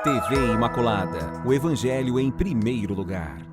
TV Imaculada, o Evangelho em primeiro lugar.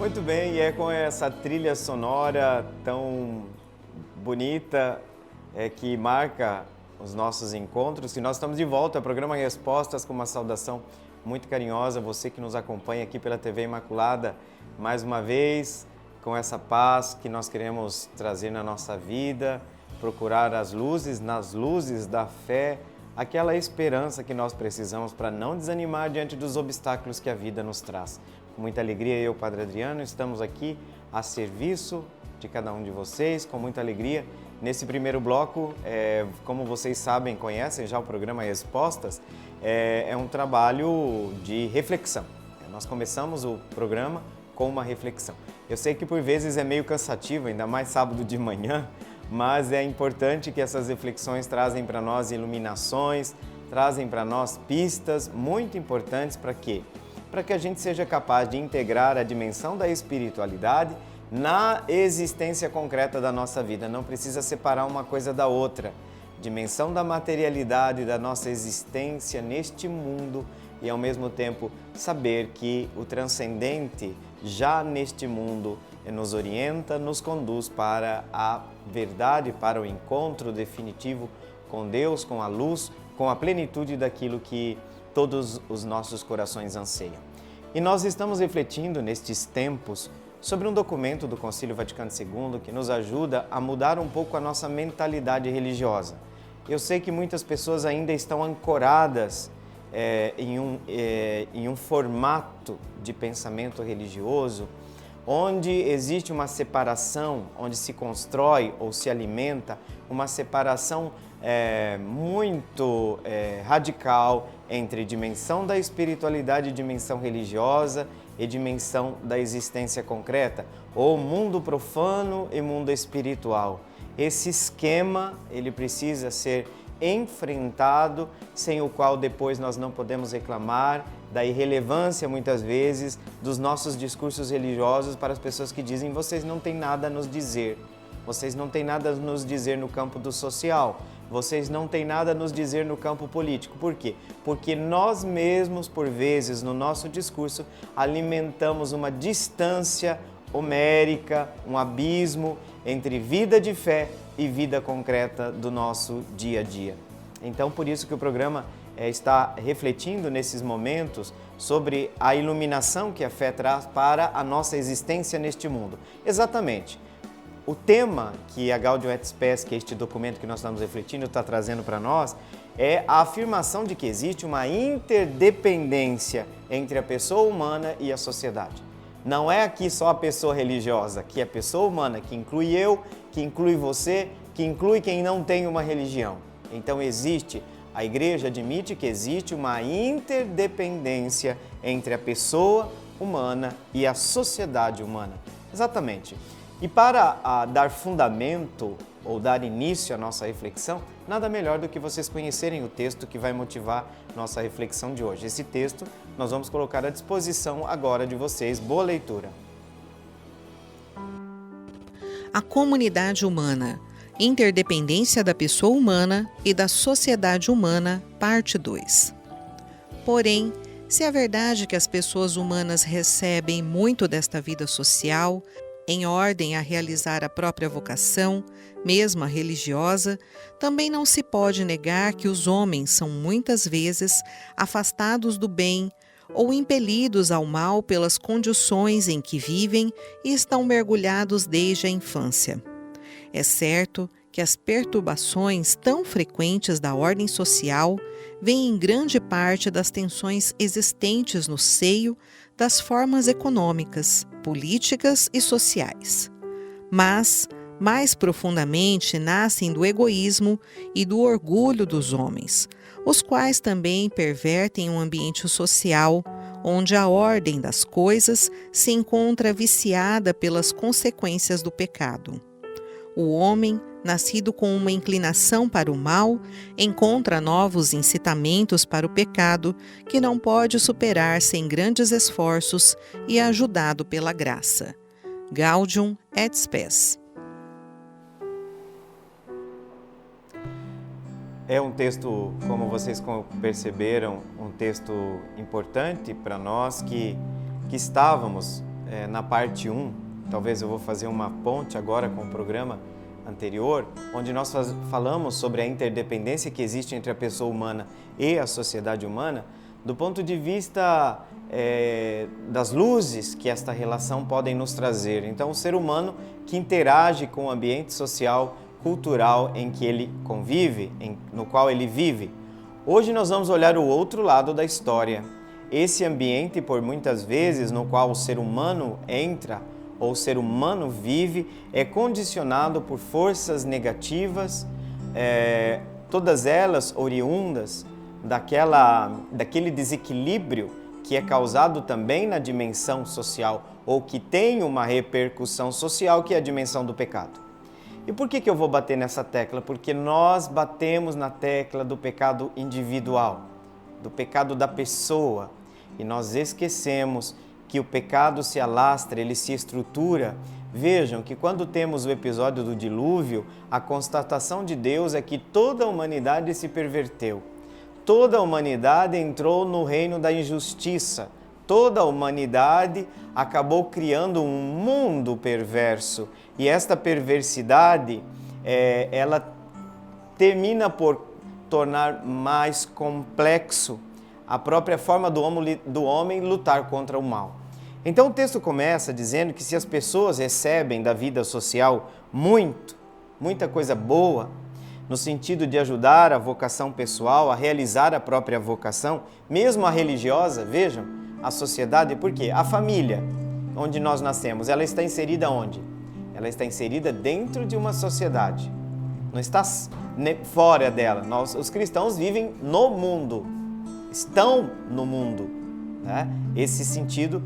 Muito bem, e é com essa trilha sonora tão bonita que marca os nossos encontros que nós estamos de volta ao programa Respostas, com uma saudação muito carinhosa, você que nos acompanha aqui pela TV Imaculada, mais uma vez, com essa paz que nós queremos trazer na nossa vida, procurar as luzes, nas luzes da fé, aquela esperança que nós precisamos para não desanimar diante dos obstáculos que a vida nos traz. Com muita alegria, eu, Padre Adriano, estamos aqui a serviço de cada um de vocês, com muita alegria. Nesse primeiro bloco, como vocês sabem, conhecem já o programa Respostas, é um trabalho de reflexão. Nós começamos o programa com uma reflexão. Eu sei que por vezes é meio cansativo, ainda mais sábado de manhã, mas é importante que essas reflexões trazem para nós iluminações, trazem para nós pistas muito importantes para quê? Para que a gente seja capaz de integrar a dimensão da espiritualidade na existência concreta da nossa vida. Não precisa separar uma coisa da outra. Dimensão da materialidade da nossa existência neste mundo e, ao mesmo tempo, saber que o transcendente já neste mundo nos orienta, nos conduz para a verdade, para o encontro definitivo com Deus, com a luz, com a plenitude daquilo que todos os nossos corações anseiam. E nós estamos refletindo nestes tempos sobre um documento do Concílio Vaticano II que nos ajuda a mudar um pouco a nossa mentalidade religiosa. Eu sei que muitas pessoas ainda estão ancoradas em um formato de pensamento religioso onde existe uma separação, onde se constrói ou se alimenta uma separação muito radical entre dimensão da espiritualidade e dimensão religiosa e dimensão da existência concreta, ou mundo profano e mundo espiritual. Esse esquema, ele precisa ser enfrentado, sem o qual depois nós não podemos reclamar da irrelevância, muitas vezes, dos nossos discursos religiosos para as pessoas que dizem: vocês não têm nada a nos dizer, vocês não têm nada a nos dizer no campo do social, vocês não têm nada a nos dizer no campo político. Por quê? Porque nós mesmos, por vezes, no nosso discurso, alimentamos uma distância homérica, um abismo entre vida de fé e vida concreta do nosso dia a dia. Então, por isso que o programa está refletindo nesses momentos sobre a iluminação que a fé traz para a nossa existência neste mundo. Exatamente. O tema que a Gaudium et Spes, que é este documento que nós estamos refletindo, está trazendo para nós, é a afirmação de que existe uma interdependência entre a pessoa humana e a sociedade. Não é aqui só a pessoa religiosa, que é a pessoa humana, que inclui eu, que inclui você, que inclui quem não tem uma religião. Então a Igreja admite que existe uma interdependência entre a pessoa humana e a sociedade humana. Exatamente. E para dar fundamento ou dar início à nossa reflexão, nada melhor do que vocês conhecerem o texto que vai motivar nossa reflexão de hoje. Esse texto nós vamos colocar à disposição agora de vocês. Boa leitura! A comunidade humana, interdependência da pessoa humana e da sociedade humana, parte 2. Porém, se é verdade que as pessoas humanas recebem muito desta vida social, em ordem a realizar a própria vocação, mesmo a religiosa, também não se pode negar que os homens são muitas vezes afastados do bem ou impelidos ao mal pelas condições em que vivem e estão mergulhados desde a infância. É certo que as perturbações tão frequentes da ordem social vêm em grande parte das tensões existentes no seio das formas econômicas, políticas e sociais. Mas, mais profundamente nascem do egoísmo e do orgulho dos homens, os quais também pervertem um ambiente social onde a ordem das coisas se encontra viciada pelas consequências do pecado. O homem, nascido com uma inclinação para o mal, encontra novos incitamentos para o pecado que não pode superar sem grandes esforços e ajudado pela graça. Gaudium et Spes. É um texto, como vocês perceberam, um texto importante para nós que estávamos na parte 1. Talvez eu vou fazer uma ponte agora com o programa anterior, onde nós falamos sobre a interdependência que existe entre a pessoa humana e a sociedade humana, do ponto de vista das luzes que esta relação podem nos trazer. Então, o ser humano que interage com o ambiente social, cultural em que ele convive, no qual ele vive. Hoje nós vamos olhar o outro lado da história. Esse ambiente, por muitas vezes, no qual o ser humano entra ou o ser humano vive, é condicionado por forças negativas, todas elas oriundas daquele desequilíbrio que é causado também na dimensão social, ou que tem uma repercussão social, que é a dimensão do pecado. E por que eu vou bater nessa tecla? Porque nós batemos na tecla do pecado individual, do pecado da pessoa, e nós esquecemos que o pecado se alastra, ele se estrutura. Vejam que quando temos o episódio do dilúvio, a constatação de Deus é que toda a humanidade se perverteu. Toda a humanidade entrou no reino da injustiça. Toda a humanidade acabou criando um mundo perverso. E esta perversidade, ela termina por tornar mais complexo a própria forma do homem lutar contra o mal. Então o texto começa dizendo que se as pessoas recebem da vida social muita coisa boa, no sentido de ajudar a vocação pessoal, a realizar a própria vocação, mesmo a religiosa, vejam, a sociedade, por quê? A família, onde nós nascemos, ela está inserida onde? Ela está inserida dentro de uma sociedade, não está fora dela. Os cristãos vivem no mundo, estão no mundo, né? Esse sentido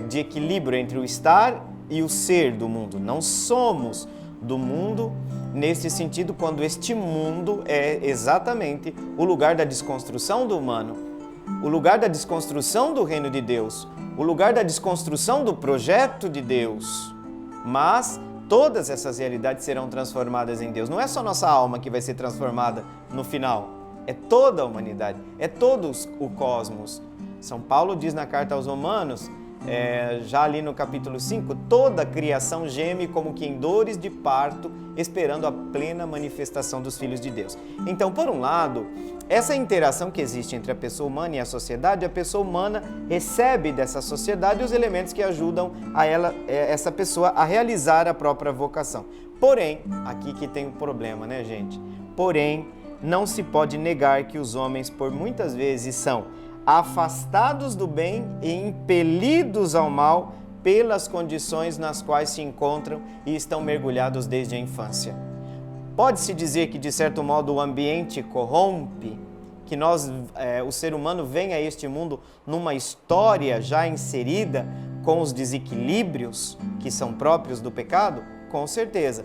de equilíbrio entre o estar e o ser do mundo. Não somos do mundo nesse sentido, quando este mundo é exatamente o lugar da desconstrução do humano, o lugar da desconstrução do reino de Deus, o lugar da desconstrução do projeto de Deus. Mas todas essas realidades serão transformadas em Deus. Não é só nossa alma que vai ser transformada no final, é toda a humanidade, é todo o cosmos. São Paulo diz na carta aos Romanos, já ali no capítulo 5, toda a criação geme como que em dores de parto, esperando a plena manifestação dos filhos de Deus. Então, por um lado, essa interação que existe entre a pessoa humana e a pessoa humana recebe dessa sociedade os elementos que ajudam essa pessoa a realizar a própria vocação. Porém, aqui que tem um problema, né, gente? Porém, não se pode negar que os homens, por muitas vezes, são afastados do bem e impelidos ao mal pelas condições nas quais se encontram e estão mergulhados desde a infância. Pode-se dizer que, de certo modo, o ambiente corrompe, que o ser humano vem a este mundo numa história já inserida com os desequilíbrios que são próprios do pecado? Com certeza.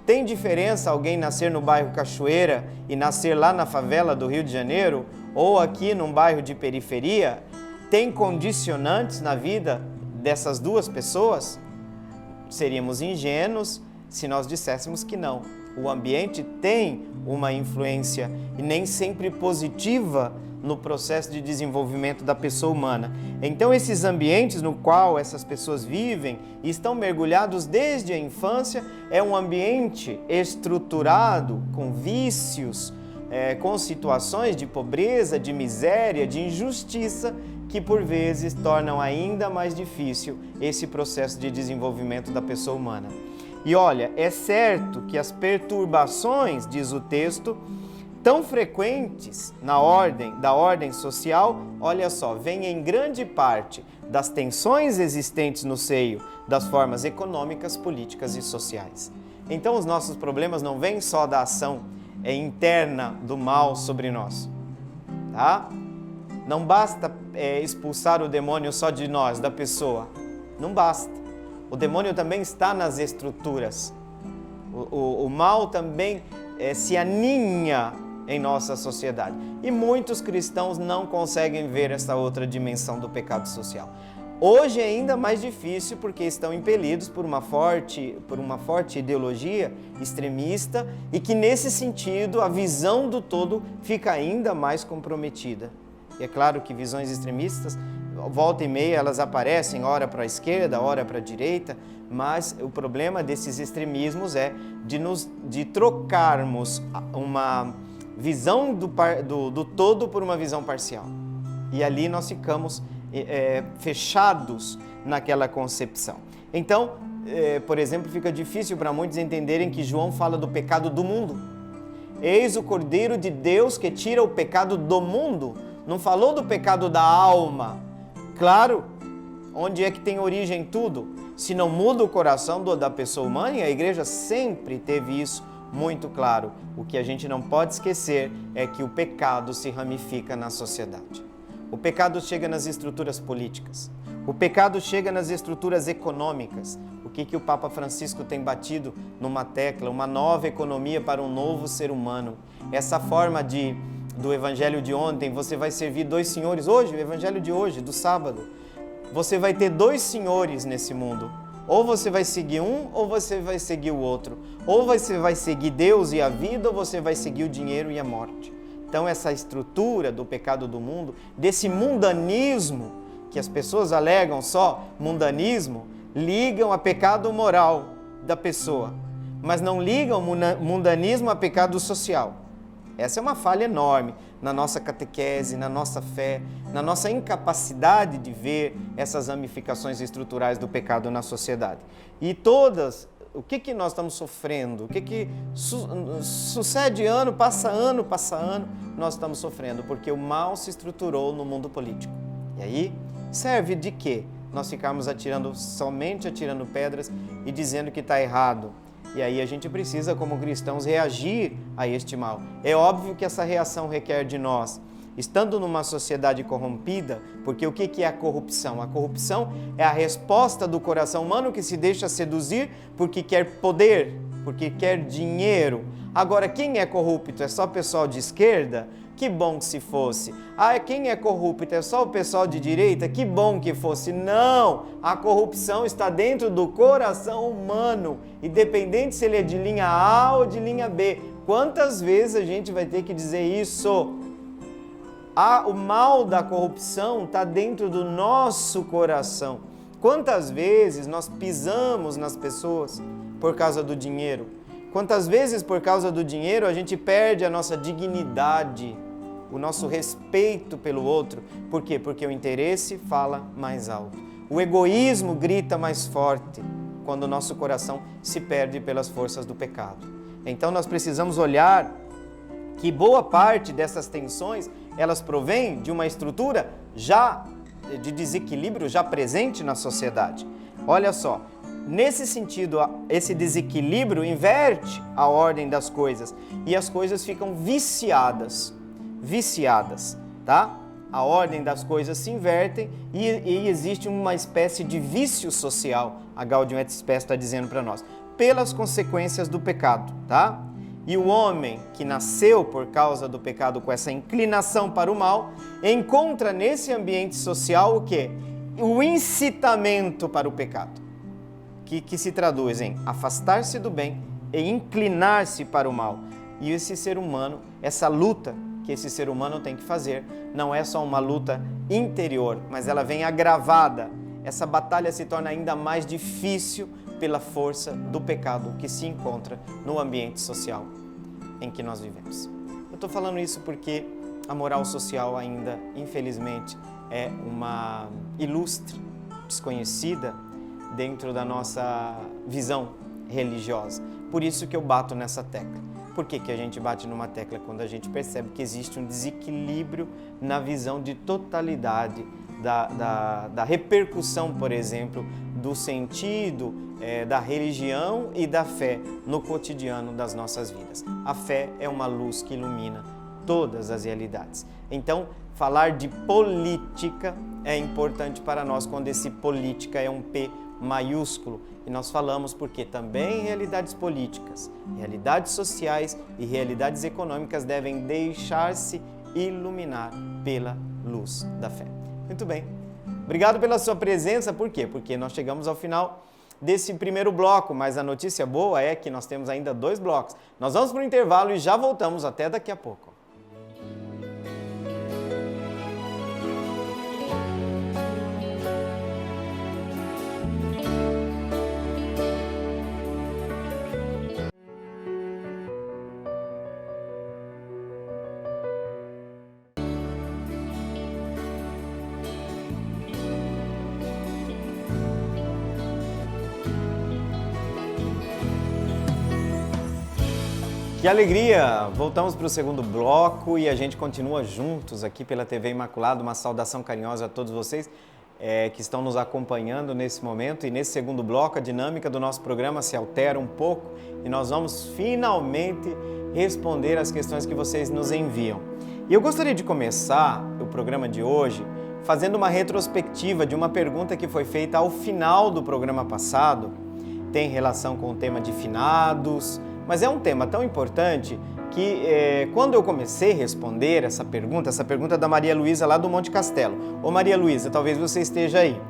Tem diferença alguém nascer no bairro Cachoeira e nascer lá na favela do Rio de Janeiro, ou aqui num bairro de periferia? Tem condicionantes na vida dessas duas pessoas? Seríamos ingênuos se nós disséssemos que não. O ambiente tem uma influência e nem sempre positiva no processo de desenvolvimento da pessoa humana. Então, esses ambientes no qual essas pessoas vivem e estão mergulhados desde a infância é um ambiente estruturado com vícios, com situações de pobreza, de miséria, de injustiça, que por vezes tornam ainda mais difícil esse processo de desenvolvimento da pessoa humana. E olha, é certo que as perturbações, diz o texto, tão frequentes da ordem social, olha só, vêm em grande parte das tensões existentes no seio das formas econômicas, políticas e sociais. Então os nossos problemas não vêm só da ação interna do mal sobre nós, tá? Não basta expulsar o demônio só de nós, da pessoa. Não basta. O demônio também está nas estruturas. O mal também se aninha em nossa sociedade. E muitos cristãos não conseguem ver essa outra dimensão do pecado social. Hoje é ainda mais difícil porque estão impelidos por uma forte ideologia extremista e que nesse sentido a visão do todo fica ainda mais comprometida. E é claro que visões extremistas, volta e meia, elas aparecem, ora para a esquerda, ora para a direita, mas o problema desses extremismos é de trocarmos uma visão do todo por uma visão parcial. E ali nós ficamos fechados naquela concepção. Então, por exemplo, fica difícil para muitos entenderem que João fala do pecado do mundo. Eis o Cordeiro de Deus que tira o pecado do mundo. Não falou do pecado da alma. Claro, onde é que tem origem tudo? Se não muda o coração da pessoa humana, e a igreja sempre teve isso muito claro. O que a gente não pode esquecer é que o pecado se ramifica na sociedade. O pecado chega nas estruturas políticas. O pecado chega nas estruturas econômicas. O que o Papa Francisco tem batido numa tecla? Uma nova economia para um novo ser humano. Essa forma do evangelho de ontem, você vai servir 2 senhores. Hoje, o evangelho de hoje, do sábado, você vai ter 2 senhores nesse mundo. Ou você vai seguir um, ou você vai seguir o outro. Ou você vai seguir Deus e a vida, ou você vai seguir o dinheiro e a morte. Então essa estrutura do pecado do mundo, desse mundanismo, que as pessoas alegam só mundanismo, ligam a pecado moral da pessoa, mas não ligam mundanismo a pecado social. Essa é uma falha enorme na nossa catequese, na nossa fé, na nossa incapacidade de ver essas ramificações estruturais do pecado na sociedade. E todas, o que nós estamos sofrendo? O que sucede ano, passa ano, nós estamos sofrendo, porque o mal se estruturou no mundo político. E aí, serve de quê? Nós ficarmos somente atirando pedras e dizendo que está errado. E aí a gente precisa, como cristãos, reagir a este mal. É óbvio que essa reação requer de nós, estando numa sociedade corrompida, porque o que é a corrupção? A corrupção é a resposta do coração humano que se deixa seduzir porque quer poder, porque quer dinheiro. Agora, quem é corrupto? É só pessoal de esquerda? Que bom que se fosse. Quem é corrupto? É só o pessoal de direita? Que bom que fosse. Não! A corrupção está dentro do coração humano, independente se ele é de linha A ou de linha B. Quantas vezes a gente vai ter que dizer isso? O mal da corrupção está dentro do nosso coração. Quantas vezes nós pisamos nas pessoas por causa do dinheiro? Quantas vezes por causa do dinheiro a gente perde a nossa dignidade, o nosso respeito pelo outro? Por quê? Porque o interesse fala mais alto. O egoísmo grita mais forte quando o nosso coração se perde pelas forças do pecado. Então nós precisamos olhar que boa parte dessas tensões, elas provêm de uma estrutura já de desequilíbrio já presente na sociedade. Olha só, nesse sentido, esse desequilíbrio inverte a ordem das coisas e as coisas ficam viciadas, tá? A ordem das coisas se invertem e existe uma espécie de vício social, a Gaudium et Spes está dizendo para nós, pelas consequências do pecado, tá? E o homem que nasceu por causa do pecado com essa inclinação para o mal, encontra nesse ambiente social o quê? O incitamento para o pecado, que se traduz em afastar-se do bem e inclinar-se para o mal. E esse ser humano, essa luta que esse ser humano tem que fazer, não é só uma luta interior, mas ela vem agravada. Essa batalha se torna ainda mais difícil pela força do pecado que se encontra no ambiente social em que nós vivemos. Eu estou falando isso porque a moral social ainda, infelizmente, é uma ilustre, desconhecida dentro da nossa visão religiosa. Por isso que eu bato nessa tecla. Por que a gente bate numa tecla? Quando a gente percebe que existe um desequilíbrio na visão de totalidade da repercussão, por exemplo, do sentido da religião e da fé no cotidiano das nossas vidas. A fé é uma luz que ilumina todas as realidades. Então, falar de política é importante para nós quando esse política é um P maiúsculo. E nós falamos porque também realidades políticas, realidades sociais e realidades econômicas devem deixar-se iluminar pela luz da fé. Muito bem. Obrigado pela sua presença. Por quê? Porque nós chegamos ao final desse primeiro bloco, mas a notícia boa é que nós temos ainda 2 blocos. Nós vamos para o intervalo e já voltamos até daqui a pouco. Que alegria! Voltamos para o segundo bloco e a gente continua juntos aqui pela TV Imaculada. Uma saudação carinhosa a todos vocês que estão nos acompanhando nesse momento. E nesse segundo bloco, a dinâmica do nosso programa se altera um pouco e nós vamos finalmente responder as questões que vocês nos enviam. E eu gostaria de começar o programa de hoje fazendo uma retrospectiva de uma pergunta que foi feita ao final do programa passado. Tem relação com o tema de finados, mas é um tema tão importante que quando eu comecei a responder essa pergunta da Maria Luísa lá do Monte Castelo. Ô Maria Luísa, talvez você esteja aí.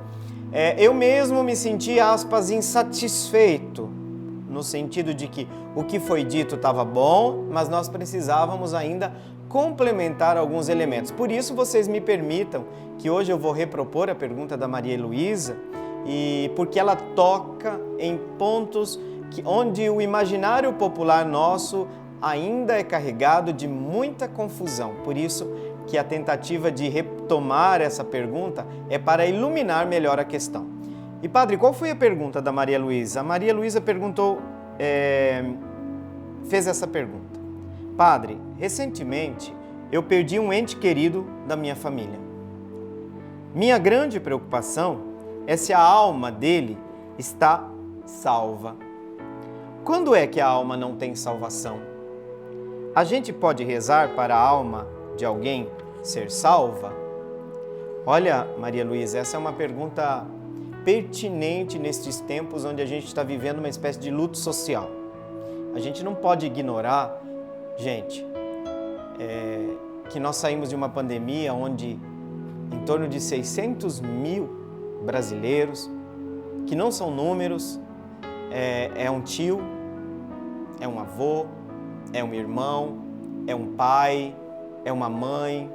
Eu mesmo me senti, aspas, insatisfeito, no sentido de que o que foi dito estava bom, mas nós precisávamos ainda complementar alguns elementos. Por isso, vocês me permitam que hoje eu vou repropor a pergunta da Maria Luísa, e porque ela toca em pontos onde o imaginário popular nosso ainda é carregado de muita confusão. Por isso que a tentativa de retomar essa pergunta é para iluminar melhor a questão. E padre, qual foi a pergunta da Maria Luísa? A Maria Luísa fez essa pergunta. Padre, recentemente eu perdi um ente querido da minha família. Minha grande preocupação é se a alma dele está salva. Quando é que a alma não tem salvação? A gente pode rezar para a alma de alguém ser salva? Olha, Maria Luísa, essa é uma pergunta pertinente nestes tempos onde a gente está vivendo uma espécie de luto social. A gente não pode ignorar, gente, que nós saímos de uma pandemia onde em torno de 600 mil brasileiros, que não são números, é um tio, é um avô, é um irmão, é um pai, é uma mãe,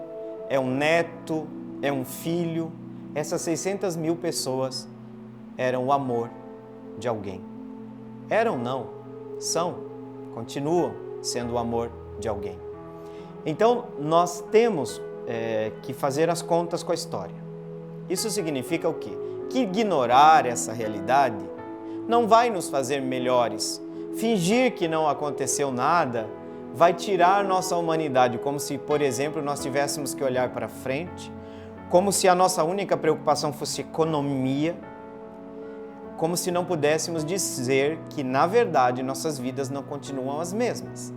é um neto, é um filho. Essas 600 mil pessoas eram o amor de alguém. Eram não, são, continuam sendo o amor de alguém. Então, nós temos que fazer as contas com a história. Isso significa o quê? Que ignorar essa realidade não vai nos fazer melhores. Fingir que não aconteceu nada vai tirar nossa humanidade, como se, por exemplo, nós tivéssemos que olhar para frente, como se a nossa única preocupação fosse economia, como se não pudéssemos dizer que, na verdade, nossas vidas não continuam as mesmas.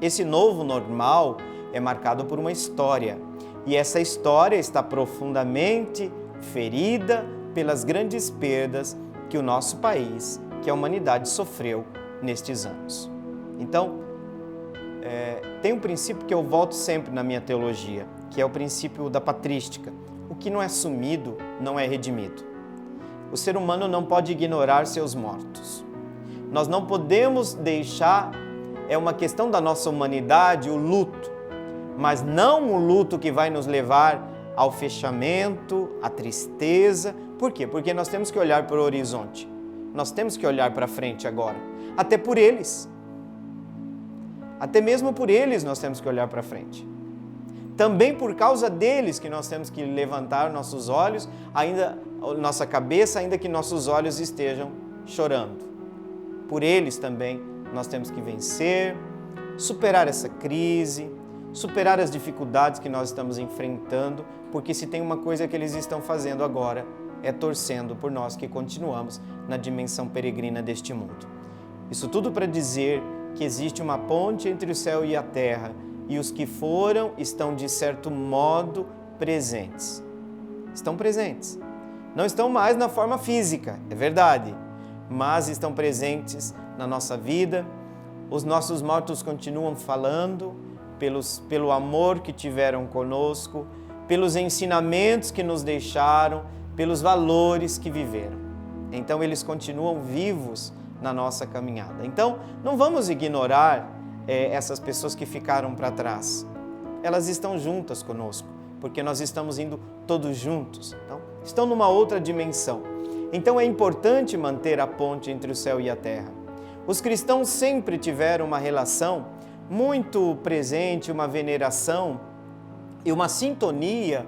Esse novo normal é marcado por uma história, e essa história está profundamente ferida pelas grandes perdas que o nosso país, que a humanidade sofreu nestes anos. Então, tem um princípio que eu volto sempre na minha teologia, que é o princípio da patrística. O que não é sumido não é redimido. O ser humano não pode ignorar seus mortos. Nós não podemos deixar, é uma questão da nossa humanidade, o luto, mas não o luto que vai nos levar ao fechamento, à tristeza. Por quê? Porque nós temos que olhar para o horizonte. Nós temos que olhar para frente agora, até por eles. Até mesmo por eles nós temos que olhar para frente. Também por causa deles que nós temos que levantar nossos olhos, nossa cabeça, ainda que nossos olhos estejam chorando. Por eles também nós temos que vencer, superar essa crise, superar as dificuldades que nós estamos enfrentando, porque se tem uma coisa que eles estão fazendo agora é torcendo por nós que continuamos na dimensão peregrina deste mundo. Isso tudo para dizer que existe uma ponte entre o céu e a terra, e os que foram estão, de certo modo, presentes. Estão presentes. Não estão mais na forma física, é verdade, mas estão presentes na nossa vida. Os nossos mortos continuam falando pelo amor que tiveram conosco, pelos ensinamentos que nos deixaram, pelos valores que viveram. Então, eles continuam vivos na nossa caminhada. Então, não vamos ignorar essas pessoas que ficaram para trás. Elas estão juntas conosco, porque nós estamos indo todos juntos. Então, estão numa outra dimensão. Então, é importante manter a ponte entre o céu e a terra. Os cristãos sempre tiveram uma relação muito presente, uma veneração e uma sintonia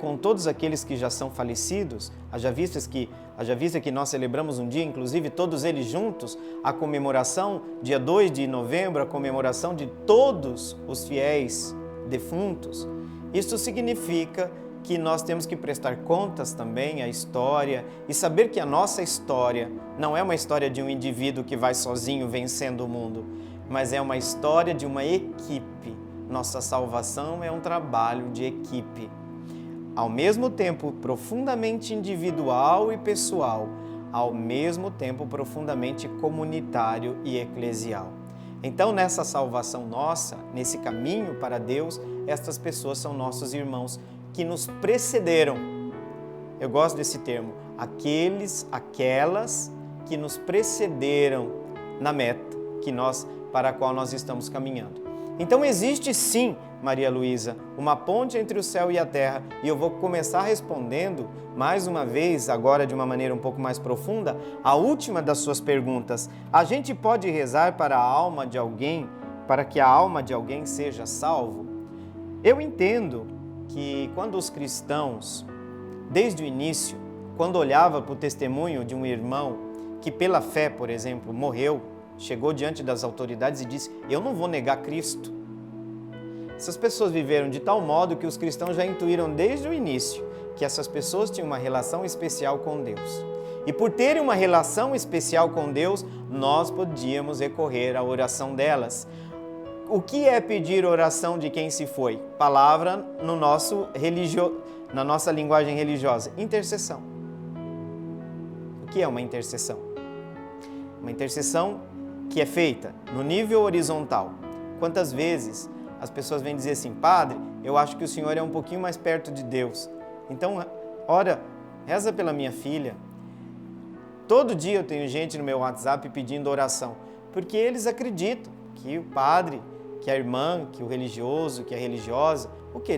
com todos aqueles que já são falecidos. Haja vista que nós celebramos um dia, inclusive todos eles juntos, a comemoração, dia 2 de novembro, a comemoração de todos os fiéis defuntos. Isso significa que nós temos que prestar contas também à história e saber que a nossa história não é uma história de um indivíduo que vai sozinho vencendo o mundo, mas é uma história de uma equipe. Nossa salvação é um trabalho de equipe. Ao mesmo tempo profundamente individual e pessoal, ao mesmo tempo profundamente comunitário e eclesial. Então, nessa salvação nossa, nesse caminho para Deus, estas pessoas são nossos irmãos que nos precederam. Eu gosto desse termo, aquelas que nos precederam na meta para a qual nós estamos caminhando. Então existe sim, Maria Luísa, uma ponte entre o céu e a terra, e eu vou começar respondendo, mais uma vez, agora de uma maneira um pouco mais profunda, a última das suas perguntas. A gente pode rezar para a alma de alguém, para que a alma de alguém seja salvo? Eu entendo que quando os cristãos, desde o início, quando olhava para o testemunho de um irmão que pela fé, por exemplo, morreu, chegou diante das autoridades e disse: eu não vou negar Cristo. Essas pessoas viveram de tal modo que os cristãos já intuíram desde o início que essas pessoas tinham uma relação especial com Deus. E por terem uma relação especial com Deus, nós podíamos recorrer à oração delas. O que é pedir oração de quem se foi? Palavra na nossa linguagem religiosa: intercessão. O que é uma intercessão? Uma intercessão que é feita no nível horizontal. Quantas vezes as pessoas vêm dizer assim: padre, eu acho que o senhor é um pouquinho mais perto de Deus. Então, ora, reza pela minha filha. Todo dia eu tenho gente no meu WhatsApp pedindo oração, porque eles acreditam que o padre, que a irmã, que o religioso, que a religiosa,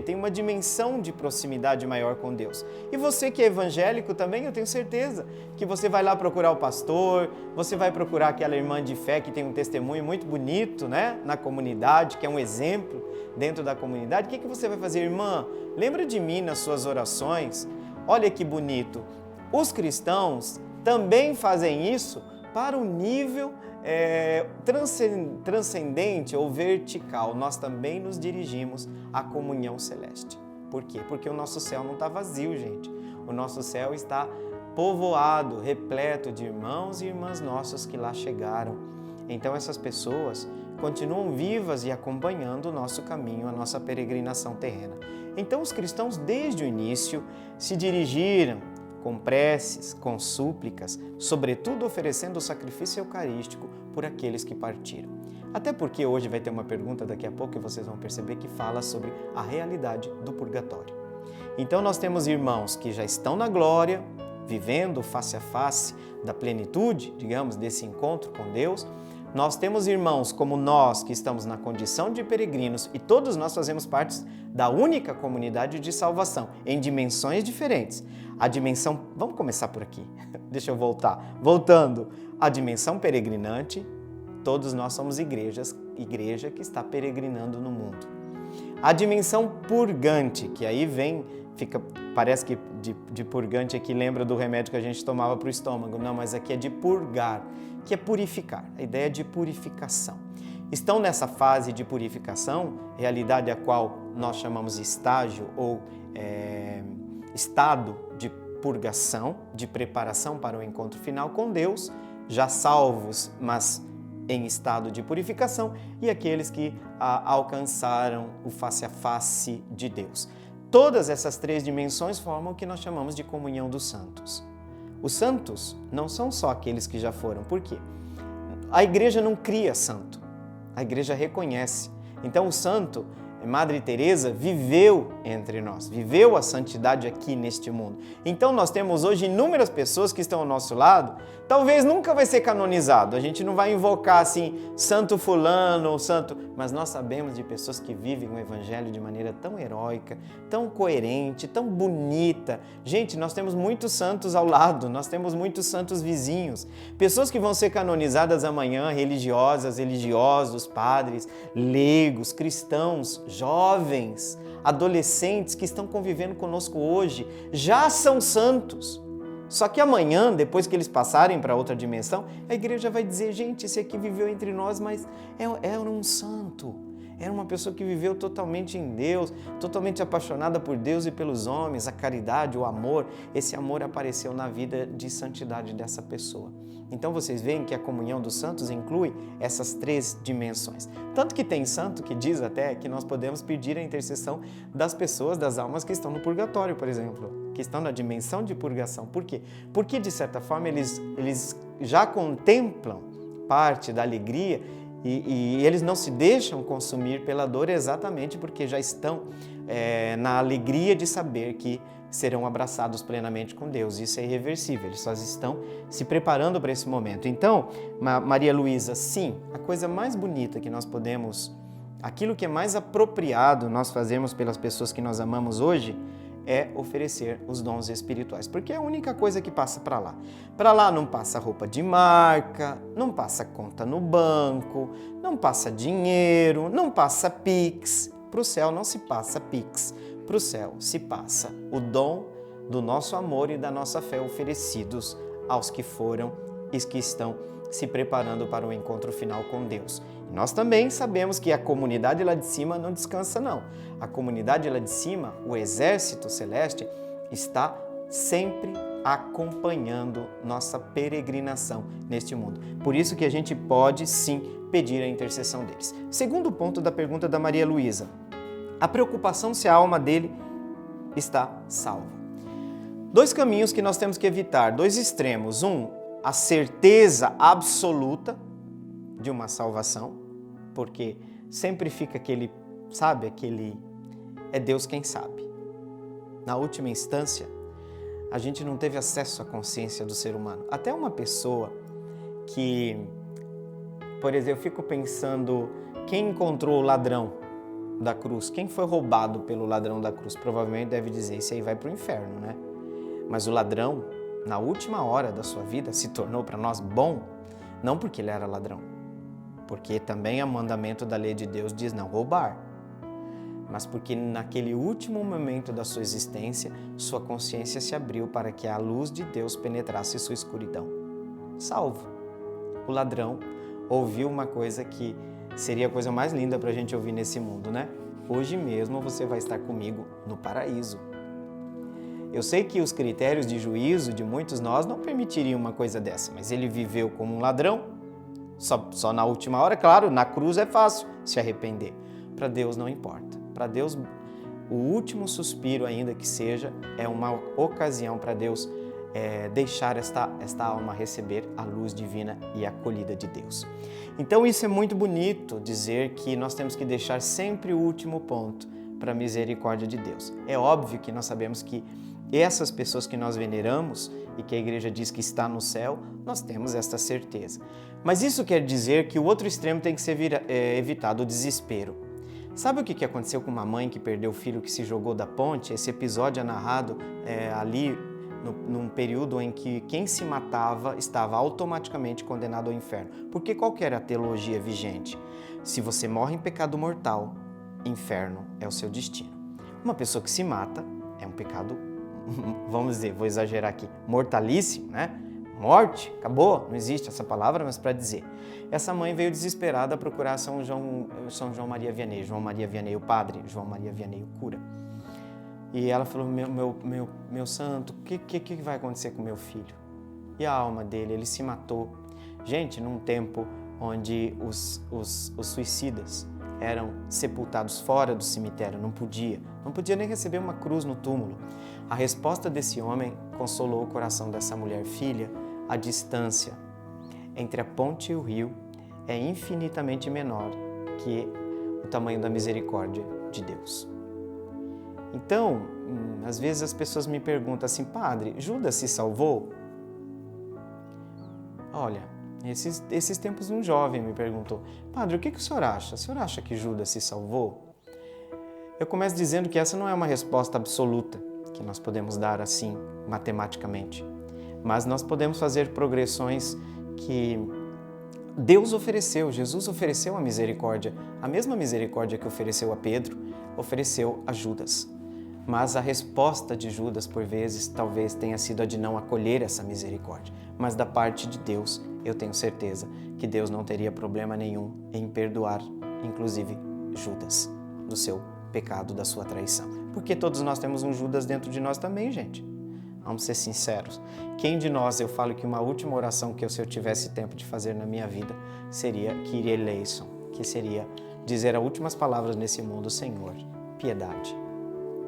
tem uma dimensão de proximidade maior com Deus. E você que é evangélico também, eu tenho certeza que você vai lá procurar o pastor, você vai procurar aquela irmã de fé que tem um testemunho muito bonito, né, na comunidade, que é um exemplo dentro da comunidade. O que você vai fazer? Irmã, lembra de mim nas suas orações? Olha que bonito. Os cristãos também fazem isso para o nível transcendente ou vertical. Nós também nos dirigimos à comunhão celeste. Por quê? Porque o nosso céu não está vazio, gente. O nosso céu está povoado, repleto de irmãos e irmãs nossos que lá chegaram. Então essas pessoas continuam vivas e acompanhando o nosso caminho, a nossa peregrinação terrena. Então os cristãos desde o início se dirigiram com preces, com súplicas, sobretudo oferecendo o sacrifício eucarístico por aqueles que partiram. Até porque hoje vai ter uma pergunta daqui a pouco que vocês vão perceber que fala sobre a realidade do purgatório. Então nós temos irmãos que já estão na glória, vivendo face a face da plenitude, digamos, desse encontro com Deus. Nós temos irmãos como nós que estamos na condição de peregrinos e todos nós fazemos parte da única comunidade de salvação, em dimensões diferentes. A dimensão, vamos começar por aqui, deixa eu voltar. Voltando, a dimensão peregrinante, todos nós somos igreja que está peregrinando no mundo. A dimensão purgante, que aí parece que de purgante aqui lembra do remédio que a gente tomava para o estômago. Não, mas aqui é de purgar, que é purificar, a ideia é de purificação. Estão nessa fase de purificação, realidade a qual nós chamamos estágio ou estado de purgação, de preparação para o encontro final com Deus, já salvos, mas em estado de purificação, e aqueles que alcançaram o face a face de Deus. Todas essas três dimensões formam o que nós chamamos de comunhão dos santos. Os santos não são só aqueles que já foram. Por quê? A igreja não cria santo, a igreja reconhece. Então o santo, Madre Teresa, viveu entre nós, viveu a santidade aqui neste mundo. Então nós temos hoje inúmeras pessoas que estão ao nosso lado, talvez nunca vai ser canonizado, a gente não vai invocar assim, santo fulano ou santo, mas nós sabemos de pessoas que vivem o evangelho de maneira tão heróica, tão coerente, tão bonita. Gente, nós temos muitos santos ao lado, nós temos muitos santos vizinhos, pessoas que vão ser canonizadas amanhã, religiosas, religiosos, padres, leigos, cristãos, jovens, adolescentes que estão convivendo conosco hoje, já são santos. Só que amanhã, depois que eles passarem para outra dimensão, a igreja vai dizer, gente, esse aqui viveu entre nós, mas era um santo. Era uma pessoa que viveu totalmente em Deus, totalmente apaixonada por Deus e pelos homens, a caridade, o amor. Esse amor apareceu na vida de santidade dessa pessoa. Então vocês veem que a comunhão dos santos inclui essas três dimensões. Tanto que tem santo que diz até que nós podemos pedir a intercessão das pessoas, das almas que estão no purgatório, por exemplo, que estão na dimensão de purgação. Por quê? Porque, de certa forma, eles já contemplam parte da alegria e eles não se deixam consumir pela dor exatamente porque já estão na alegria de saber que serão abraçados plenamente com Deus. Isso é irreversível, eles só estão se preparando para esse momento. Então, Maria Luísa, sim, a coisa mais bonita que nós podemos, aquilo que é mais apropriado nós fazemos pelas pessoas que nós amamos hoje, é oferecer os dons espirituais, porque é a única coisa que passa para lá. Para lá não passa roupa de marca, não passa conta no banco, não passa dinheiro, não passa Pix. Para o céu não se passa Pix, para o céu se passa o dom do nosso amor e da nossa fé oferecidos aos que foram e que estão se preparando para o encontro final com Deus. E nós também sabemos que a comunidade lá de cima não descansa, não. A comunidade lá de cima, o exército celeste, está sempre acompanhando nossa peregrinação neste mundo. Por isso que a gente pode, sim, pedir a intercessão deles. Segundo ponto da pergunta da Maria Luísa, a preocupação se a alma dele está salva. Dois caminhos que nós temos que evitar, dois extremos. A certeza absoluta de uma salvação, porque sempre fica aquele é Deus quem sabe. Na última instância, a gente não teve acesso à consciência do ser humano. Até uma pessoa que, por exemplo, eu fico pensando, quem encontrou o ladrão da cruz? Quem foi roubado pelo ladrão da cruz? Provavelmente deve dizer, esse aí vai para o inferno, né? Mas o ladrão, na última hora da sua vida, se tornou para nós bom, não porque ele era ladrão, porque também o mandamento da lei de Deus diz não roubar, mas porque naquele último momento da sua existência, sua consciência se abriu para que a luz de Deus penetrasse sua escuridão. Salvo. O ladrão ouviu uma coisa que seria a coisa mais linda para a gente ouvir nesse mundo, né? Hoje mesmo você vai estar comigo no paraíso. Eu sei que os critérios de juízo de muitos nós não permitiriam uma coisa dessa, mas ele viveu como um ladrão, só na última hora, claro, na cruz é fácil se arrepender. Para Deus não importa. Para Deus, o último suspiro, ainda que seja, é uma ocasião para Deus deixar esta alma receber a luz divina e a acolhida de Deus. Então isso é muito bonito, dizer que nós temos que deixar sempre o último ponto para a misericórdia de Deus. É óbvio que nós sabemos que essas pessoas que nós veneramos e que a igreja diz que está no céu, nós temos esta certeza. Mas isso quer dizer que o outro extremo tem que ser evitado, o desespero. Sabe o que aconteceu com uma mãe que perdeu o filho que se jogou da ponte? Esse episódio é narrado ali num período em que quem se matava estava automaticamente condenado ao inferno. Porque qual que era a teologia vigente? Se você morre em pecado mortal, inferno é o seu destino. Uma pessoa que se mata é um pecado, vamos dizer, vou exagerar aqui, mortalíssimo, né? Morte, acabou, não existe essa palavra, mas para dizer. Essa mãe veio desesperada procurar São João Maria Vianney, João Maria Vianney o padre, João Maria Vianney o cura. E ela falou, meu santo, o que vai acontecer com meu filho? E a alma dele, ele se matou. Gente, num tempo onde os suicidas eram sepultados fora do cemitério, não podia nem receber uma cruz no túmulo. A resposta desse homem consolou o coração dessa mulher. Filha, a distância entre a ponte e o rio é infinitamente menor que o tamanho da misericórdia de Deus. Então, às vezes as pessoas me perguntam assim, padre, Judas se salvou? Olha, esses tempos um jovem me perguntou, padre, o que o senhor acha? O senhor acha que Judas se salvou? Eu começo dizendo que essa não é uma resposta absoluta, que nós podemos dar assim, matematicamente. Mas nós podemos fazer progressões que Deus ofereceu, Jesus ofereceu a misericórdia. A mesma misericórdia que ofereceu a Pedro, ofereceu a Judas. Mas a resposta de Judas, por vezes, talvez tenha sido a de não acolher essa misericórdia. Mas da parte de Deus, eu tenho certeza que Deus não teria problema nenhum em perdoar, inclusive Judas, do seu pecado, da sua traição. Porque todos nós temos um Judas dentro de nós também, gente. Vamos ser sinceros. Quem de nós, eu falo que uma última oração que se eu tivesse tempo de fazer na minha vida seria Kyrie eleison, que seria dizer as últimas palavras nesse mundo, Senhor, piedade.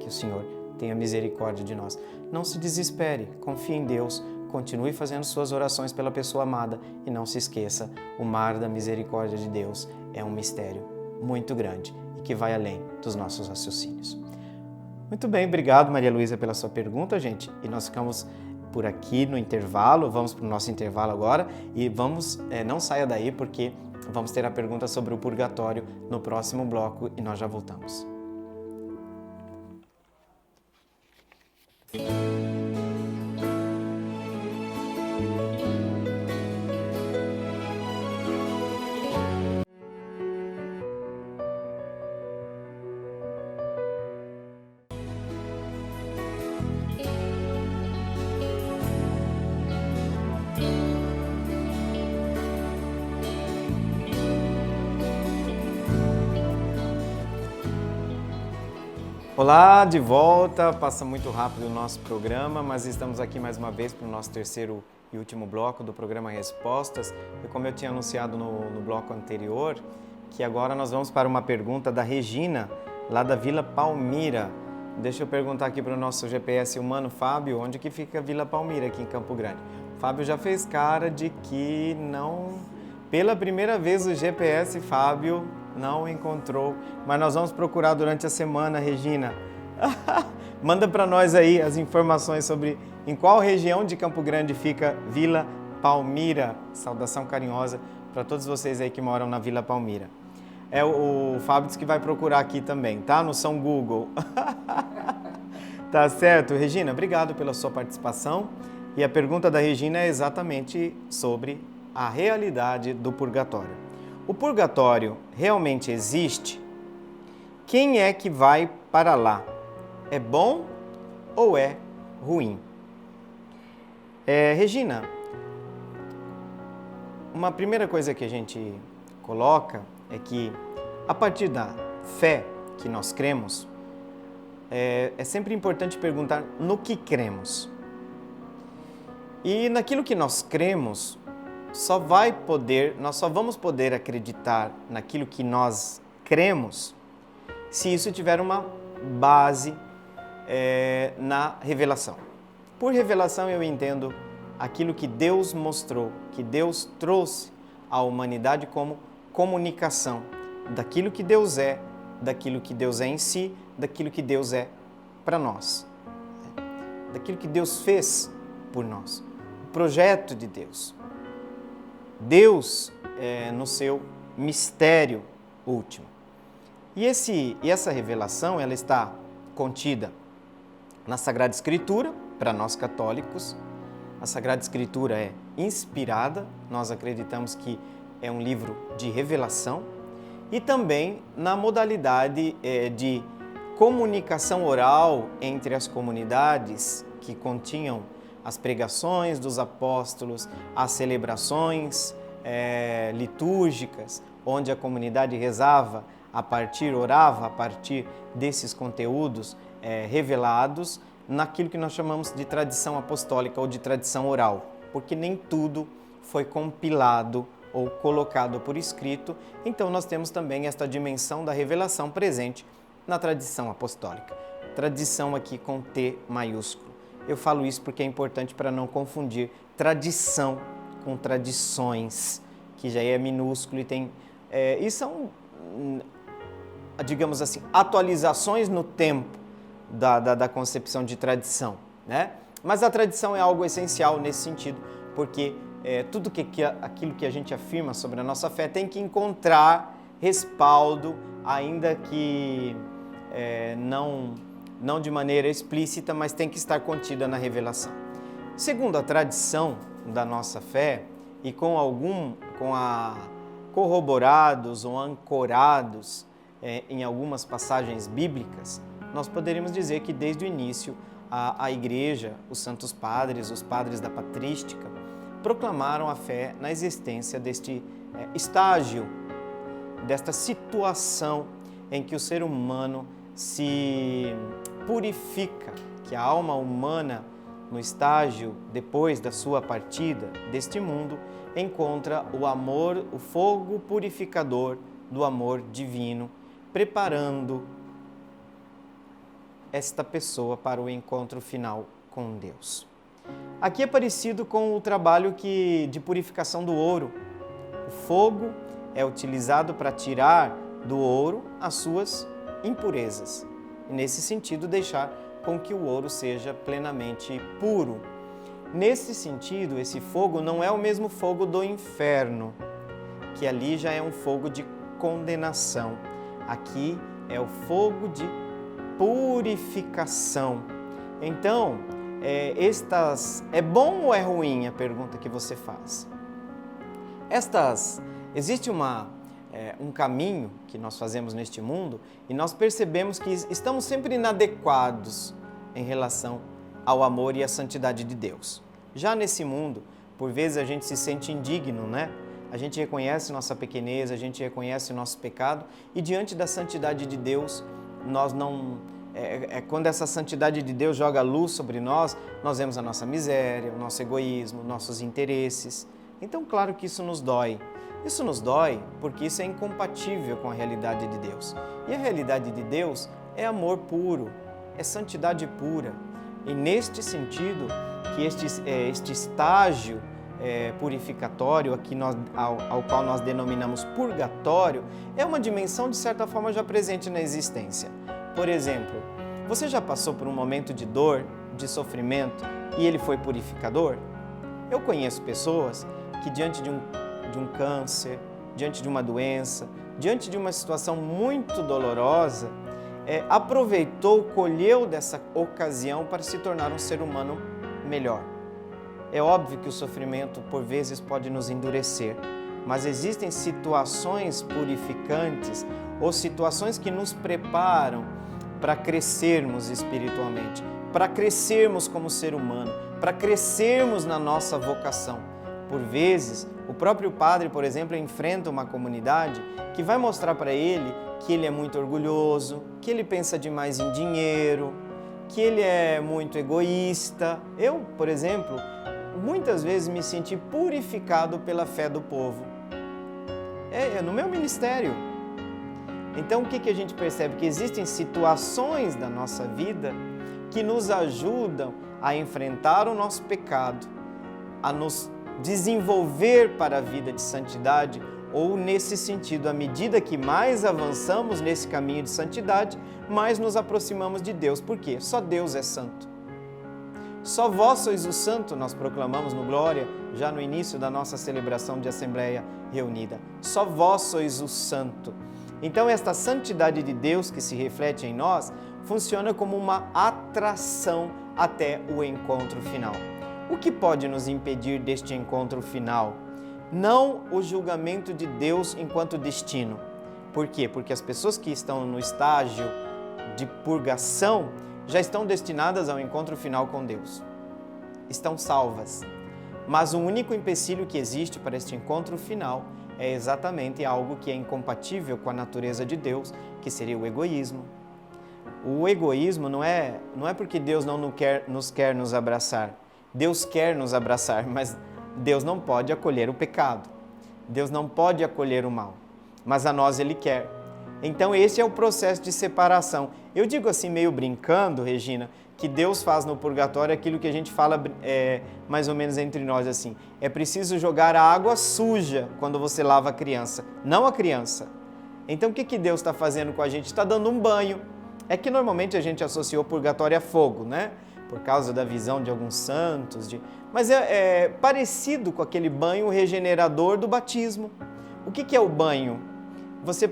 Que o Senhor tenha misericórdia de nós. Não se desespere, confie em Deus, continue fazendo suas orações pela pessoa amada e não se esqueça, o mar da misericórdia de Deus é um mistério muito grande e que vai além dos nossos raciocínios. Muito bem, obrigado Maria Luísa pela sua pergunta, gente. E nós ficamos por aqui no intervalo, vamos para o nosso intervalo agora e não saia daí porque vamos ter a pergunta sobre o purgatório no próximo bloco e nós já voltamos. Olá, de volta. Passa muito rápido o nosso programa, mas estamos aqui mais uma vez para o nosso terceiro e último bloco do programa Respostas. E como eu tinha anunciado no bloco anterior, que agora nós vamos para uma pergunta da Regina, lá da Vila Palmira. Deixa eu perguntar aqui para o nosso GPS humano, Fábio, onde que fica a Vila Palmira aqui em Campo Grande? O Fábio já fez cara de que não... Pela primeira vez o GPS, Fábio, não encontrou, mas nós vamos procurar durante a semana, Regina. Manda para nós aí as informações sobre em qual região de Campo Grande fica Vila Palmira. Saudação carinhosa para todos vocês aí que moram na Vila Palmira. O Fábio disse que vai procurar aqui também, tá? No São Google. Tá certo, Regina? Obrigado pela sua participação. E a pergunta da Regina é exatamente sobre a realidade do purgatório. O purgatório realmente existe? Quem é que vai para lá? É bom ou é ruim? Regina, uma primeira coisa que a gente coloca é que, a partir da fé que nós cremos, é sempre importante perguntar no que cremos. E naquilo que nós cremos, nós só vamos poder acreditar naquilo que nós cremos se isso tiver uma base na revelação. Por revelação eu entendo aquilo que Deus mostrou, que Deus trouxe à humanidade como comunicação daquilo que Deus é em si, daquilo que Deus é para nós, daquilo que Deus fez por nós, o projeto de Deus. Deus no seu mistério último. E essa revelação ela está contida na Sagrada Escritura, para nós católicos. A Sagrada Escritura é inspirada, nós acreditamos que é um livro de revelação, e também na modalidade de comunicação oral entre as comunidades que continham as pregações dos apóstolos, as celebrações litúrgicas, onde a comunidade rezava orava a partir desses conteúdos revelados naquilo que nós chamamos de tradição apostólica ou de tradição oral, porque nem tudo foi compilado ou colocado por escrito, então nós temos também esta dimensão da revelação presente na tradição apostólica. Tradição aqui com T maiúsculo. Eu falo isso porque é importante para não confundir tradição com tradições, que já é minúsculo e tem... e são, digamos assim, atualizações no tempo da concepção de tradição, né? Mas a tradição é algo essencial nesse sentido, porque tudo aquilo que a gente afirma sobre a nossa fé tem que encontrar respaldo, ainda que não de maneira explícita, mas tem que estar contida na revelação. Segundo a tradição da nossa fé, e corroborados ou ancorados em algumas passagens bíblicas, nós poderíamos dizer que desde o início a Igreja, os santos padres, os padres da patrística, proclamaram a fé na existência deste estágio, desta situação em que o ser humano se purifica, que a alma humana, no estágio depois da sua partida deste mundo, encontra o amor, o fogo purificador do amor divino, preparando esta pessoa para o encontro final com Deus. Aqui é parecido com o trabalho de purificação do ouro. O fogo é utilizado para tirar do ouro as suas impurezas. E nesse sentido, deixar com que o ouro seja plenamente puro. Nesse sentido, esse fogo não é o mesmo fogo do inferno, que ali já é um fogo de condenação. Aqui é o fogo de purificação. Então, é bom ou é ruim a pergunta que você faz? Existe um caminho que nós fazemos neste mundo e nós percebemos que estamos sempre inadequados em relação ao amor e à santidade de Deus. Já nesse mundo, por vezes a gente se sente indigno, né? A gente reconhece nossa pequenez, a gente reconhece o nosso pecado e diante da santidade de Deus, nós não... quando essa santidade de Deus joga luz sobre nós vemos a nossa miséria, o nosso egoísmo, nossos interesses. Então, claro que isso nos dói. Isso nos dói porque isso é incompatível com a realidade de Deus. E a realidade de Deus é amor puro, é santidade pura. E neste sentido, que este estágio purificatório, ao qual nós denominamos purgatório, é uma dimensão, de certa forma, já presente na existência. Por exemplo, você já passou por um momento de dor, de sofrimento, e ele foi purificador? Eu conheço pessoas que diante de um câncer, diante de uma doença, diante de uma situação muito dolorosa, colheu dessa ocasião para se tornar um ser humano melhor. É óbvio que o sofrimento, por vezes, pode nos endurecer, mas existem situações purificantes ou situações que nos preparam para crescermos espiritualmente, para crescermos como ser humano, para crescermos na nossa vocação. Por vezes, o próprio padre, por exemplo, enfrenta uma comunidade que vai mostrar para ele que ele é muito orgulhoso, que ele pensa demais em dinheiro, que ele é muito egoísta. Eu, por exemplo, muitas vezes me senti purificado pela fé do povo. No meu ministério. Então, o que a gente percebe? Que existem situações da nossa vida que nos ajudam a enfrentar o nosso pecado, a nos desenvolver para a vida de santidade, ou nesse sentido, à medida que mais avançamos nesse caminho de santidade, mais nos aproximamos de Deus. Por quê? Só Deus é santo. Só vós sois o santo, nós proclamamos no Glória, já no início da nossa celebração de Assembleia Reunida. Só vós sois o santo. Então, esta santidade de Deus que se reflete em nós, funciona como uma atração até o encontro final. O que pode nos impedir deste encontro final? Não o julgamento de Deus enquanto destino. Por quê? Porque as pessoas que estão no estágio de purgação já estão destinadas ao encontro final com Deus. Estão salvas. Mas o único empecilho que existe para este encontro final é exatamente algo que é incompatível com a natureza de Deus, que seria o egoísmo. O egoísmo não é porque Deus não nos quer nos abraçar. Deus quer nos abraçar, mas Deus não pode acolher o pecado. Deus não pode acolher o mal, mas a nós Ele quer. Então esse é o processo de separação. Eu digo assim meio brincando, Regina, que Deus faz no purgatório aquilo que a gente fala mais ou menos entre nós assim. É preciso jogar a água suja quando você lava a criança, não a criança. Então o que Deus está fazendo com a gente? Está dando um banho. É que normalmente a gente associou purgatório a fogo, né? Por causa da visão de alguns santos. Mas é parecido com aquele banho regenerador do batismo. O que é o banho? Você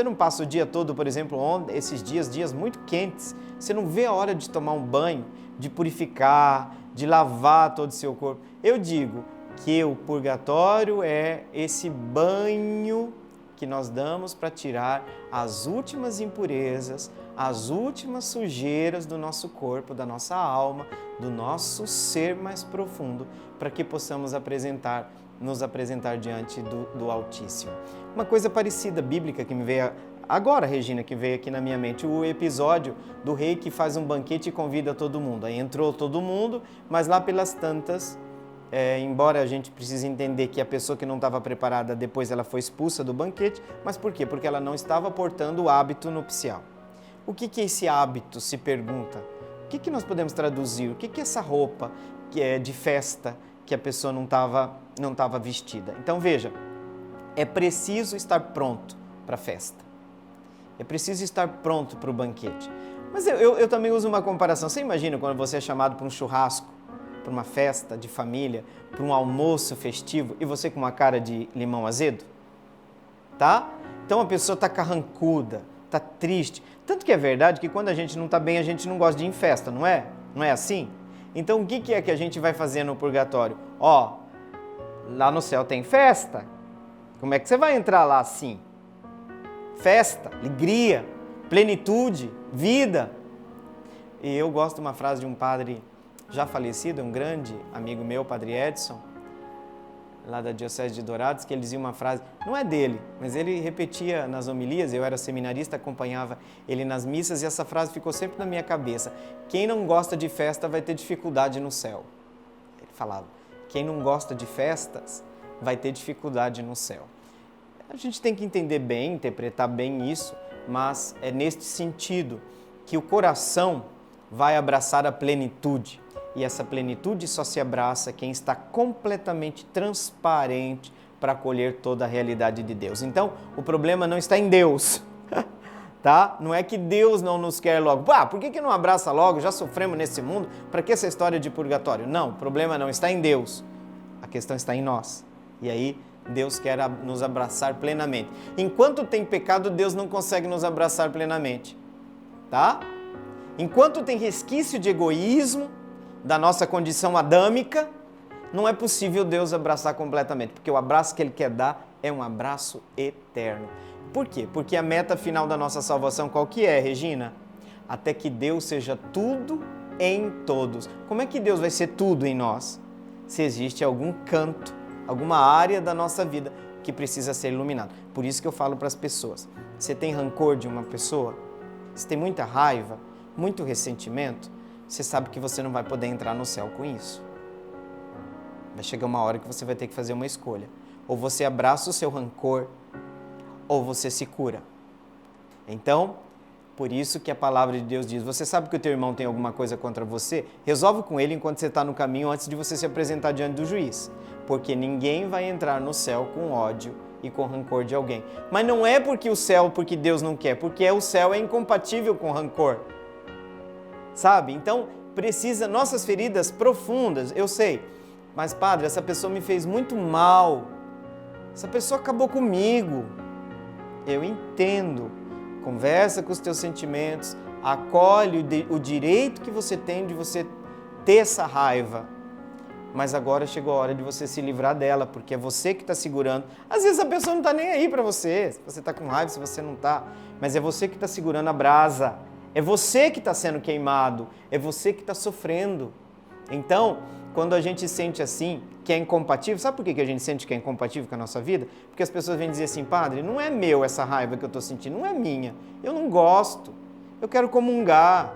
não passa o dia todo, por exemplo, esses dias muito quentes, você não vê a hora de tomar um banho, de purificar, de lavar todo o seu corpo. Eu digo que o purgatório é esse banho que nós damos para tirar as últimas impurezas, as últimas sujeiras do nosso corpo, da nossa alma, do nosso ser mais profundo, para que possamos nos apresentar diante do Altíssimo. Uma coisa parecida, bíblica, que me veio agora, Regina, que veio aqui na minha mente, o episódio do rei que faz um banquete e convida todo mundo. Aí entrou todo mundo, mas lá pelas tantas, embora a gente precise entender que a pessoa que não estava preparada, depois ela foi expulsa do banquete, mas por quê? Porque ela não estava portando o hábito nupcial. O que é esse hábito, se pergunta? O que nós podemos traduzir? O que é essa roupa que é de festa que a pessoa não estava vestida? Então veja, é preciso estar pronto para a festa. É preciso estar pronto para o banquete. Mas eu também uso uma comparação. Você imagina quando você é chamado para um churrasco, para uma festa de família, para um almoço festivo e você com uma cara de limão azedo? Tá? Então a pessoa está carrancuda, está triste. Tanto que é verdade que quando a gente não está bem, a gente não gosta de ir em festa, não é? Não é assim? Então o que é que a gente vai fazer no purgatório? Lá no céu tem festa. Como é que você vai entrar lá assim? Festa, alegria, plenitude, vida. E eu gosto de uma frase de um padre já falecido, um grande amigo meu, o Padre Edson, lá da Diocese de Dourados, que ele dizia uma frase, não é dele, mas ele repetia nas homilias, eu era seminarista, acompanhava ele nas missas e essa frase ficou sempre na minha cabeça. Quem não gosta de festa vai ter dificuldade no céu. Ele falava, quem não gosta de festas vai ter dificuldade no céu. A gente tem que entender bem, interpretar bem isso, mas é neste sentido que o coração vai abraçar a plenitude. E essa plenitude só se abraça quem está completamente transparente para acolher toda a realidade de Deus. Então, o problema não está em Deus, tá? Não é que Deus não nos quer logo. Por que não abraça logo? Já sofremos nesse mundo, para que essa história de purgatório? Não, o problema não está em Deus, a questão está em nós. E aí, Deus quer nos abraçar plenamente. Enquanto tem pecado, Deus não consegue nos abraçar plenamente, tá? Enquanto tem resquício de egoísmo, da nossa condição adâmica, não é possível Deus abraçar completamente, porque o abraço que Ele quer dar é um abraço eterno. Por quê? Porque a meta final da nossa salvação qual que é, Regina? Até que Deus seja tudo em todos. Como é que Deus vai ser tudo em nós? Se existe algum canto, alguma área da nossa vida que precisa ser iluminado. Por isso que eu falo para as pessoas, você tem rancor de uma pessoa? Você tem muita raiva, muito ressentimento? Você sabe que você não vai poder entrar no céu com isso. Vai chegar uma hora que você vai ter que fazer uma escolha. Ou você abraça o seu rancor, ou você se cura. Então, por isso que a palavra de Deus diz, você sabe que o teu irmão tem alguma coisa contra você? Resolve com ele enquanto você está no caminho, antes de você se apresentar diante do juiz. Porque ninguém vai entrar no céu com ódio e com rancor de alguém. Mas não é porque Deus não quer, porque o céu é incompatível com rancor. Sabe? Então, nossas feridas profundas, eu sei, mas padre, essa pessoa me fez muito mal, essa pessoa acabou comigo. Eu entendo, conversa com os teus sentimentos, acolhe o direito que você tem de você ter essa raiva, mas agora chegou a hora de você se livrar dela, porque é você que está segurando. Às vezes a pessoa não está nem aí para você, se você está com raiva, se você não está, mas é você que está segurando a brasa. É você que está sendo queimado, é você que está sofrendo. Então, quando a gente sente assim, que é incompatível, sabe por que a gente sente que é incompatível com a nossa vida? Porque as pessoas vêm dizer assim, padre, não é meu essa raiva que eu estou sentindo, não é minha, eu não gosto, Eu quero comungar.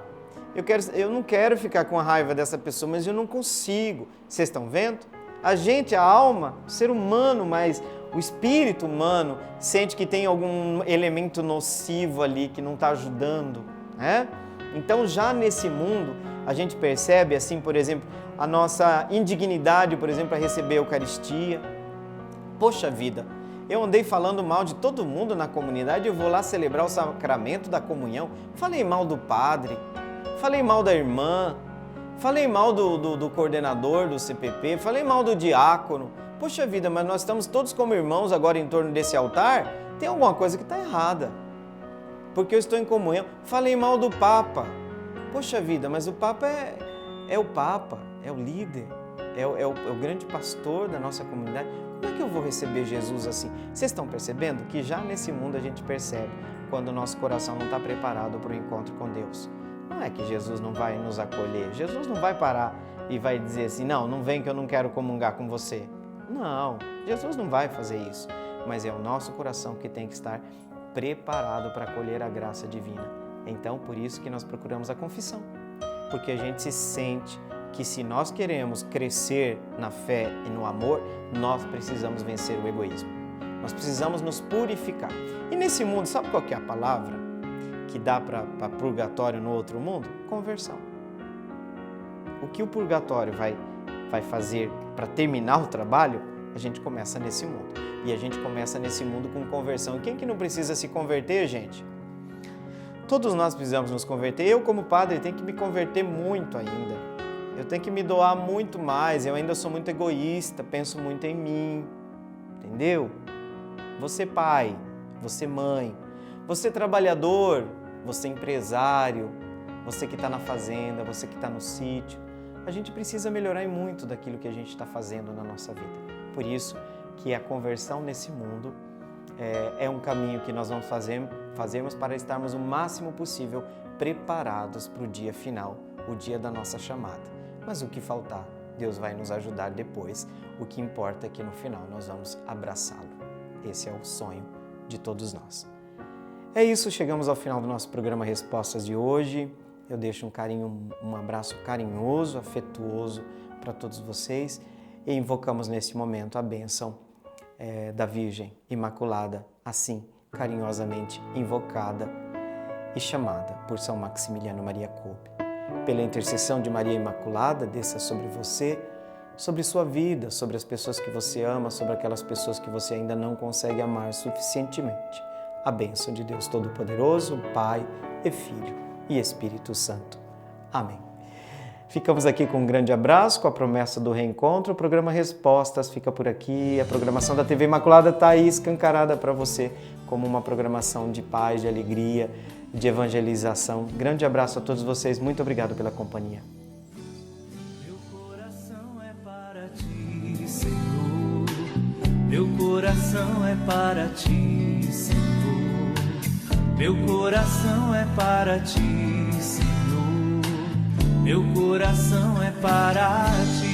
Eu não quero ficar com a raiva dessa pessoa, mas eu não consigo. Vocês estão vendo? A gente, a alma, o ser humano, mas o espírito humano sente que tem algum elemento nocivo ali que não está ajudando, né? Então, já nesse mundo, a gente percebe, assim, por exemplo, a nossa indignidade, por exemplo, a receber a Eucaristia. Poxa vida, eu andei falando mal de todo mundo na comunidade, eu vou lá celebrar o sacramento da comunhão, falei mal do padre, falei mal da irmã, falei mal do coordenador do CPP, falei mal do diácono. Poxa vida, mas nós estamos todos como irmãos agora em torno desse altar, tem alguma coisa que está errada. Porque eu estou em comunhão. Falei mal do Papa. Poxa vida, mas o Papa é o Papa, é o líder, é o grande pastor da nossa comunidade. Como é que eu vou receber Jesus assim? Vocês estão percebendo que já nesse mundo a gente percebe quando o nosso coração não está preparado para o encontro com Deus. Não é que Jesus não vai nos acolher, Jesus não vai parar e vai dizer assim, não vem que eu não quero comungar com você. Não, Jesus não vai fazer isso, mas é o nosso coração que tem que estar preparado para acolher a graça divina. Então, por isso que nós procuramos a confissão, porque a gente se sente que se nós queremos crescer na fé e no amor, nós precisamos vencer o egoísmo. Nós precisamos nos purificar. E nesse mundo, sabe qual que é a palavra que dá para purgatório no outro mundo? Conversão. O que o purgatório vai fazer para terminar o trabalho, a gente começa nesse mundo. E a gente começa nesse mundo com conversão. E quem que não precisa se converter, gente? Todos nós precisamos nos converter. Eu, como padre, tenho que me converter muito ainda. Eu tenho que me doar muito mais. Eu ainda sou muito egoísta, penso muito em mim. Entendeu? Você pai, você mãe, você trabalhador, você empresário, você que está na fazenda, você que está no sítio. A gente precisa melhorar muito daquilo que a gente está fazendo na nossa vida. Por isso que a conversão nesse mundo é um caminho que nós vamos fazermos para estarmos o máximo possível preparados para o dia final, o dia da nossa chamada. Mas o que faltar, Deus vai nos ajudar depois. O que importa é que no final nós vamos abraçá-lo. Esse é o sonho de todos nós. É isso, chegamos ao final do nosso programa Respostas de hoje. Eu deixo um abraço carinhoso, afetuoso para todos vocês e invocamos nesse momento a bênção da Virgem Imaculada, assim carinhosamente invocada e chamada por São Maximiliano Maria Kolbe. Pela intercessão de Maria Imaculada, desça sobre você, sobre sua vida, sobre as pessoas que você ama, sobre aquelas pessoas que você ainda não consegue amar suficientemente. A bênção de Deus Todo-Poderoso, Pai e Filho e Espírito Santo. Amém. Ficamos aqui com um grande abraço, com a promessa do reencontro. O programa Respostas fica por aqui. A programação da TV Imaculada está aí escancarada para você como uma programação de paz, de alegria, de evangelização. Grande abraço a todos vocês. Muito obrigado pela companhia. Meu coração é para ti, Senhor. Meu coração é para ti, Senhor. Meu coração é para ti, Senhor. Meu coração é para ti.